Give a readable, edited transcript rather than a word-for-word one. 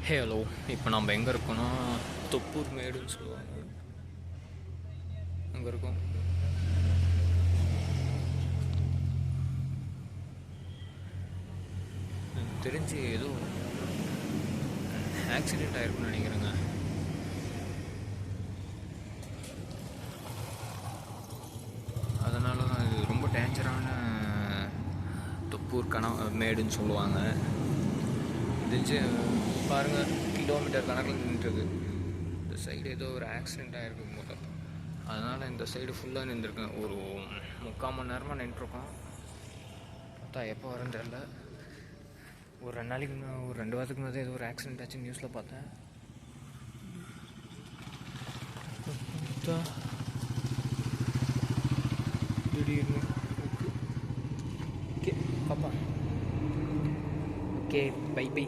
Hello. இப்போ நம்ம எங்கே இருக்கோன்னா தொப்பூர் மேடுன்னு சொல்லுவாங்க, அங்கே இருக்கோம். எனக்கு தெரிஞ்சு ஏதோ ஆக்சிடெண்ட் ஆகிருக்குன்னு நினைக்கிறேங்க. அதனால தான் இது ரொம்ப டேஞ்சரான தொப்பூர் மேடுன்னு சொல்லுவாங்க. தெரிஞ்சு பாருங்கள், கிலோமீட்டர் கணக்கில் நின்றுருக்கு. இந்த சைடு ஏதோ ஒரு ஆக்சிடெண்ட் ஆகிருக்கு போல, அதனால் இந்த சைடு ஃபுல்லாக நின்றுருக்கேன். ஒரு 3/4 மணி நேரமாக நின்றுருக்கோம். பார்த்தா எப்போ வரேன்னு தெரில. ஒரு 2 நாளைக்கு ஒரு 2 வாரத்துக்கு முன்னாடி ஏதோ ஒரு ஆக்சிடெண்ட் ஆச்சு நியூஸில் பார்த்தேன். திடீர்னு ஓகே பாப்பா, ஓகே பை பை.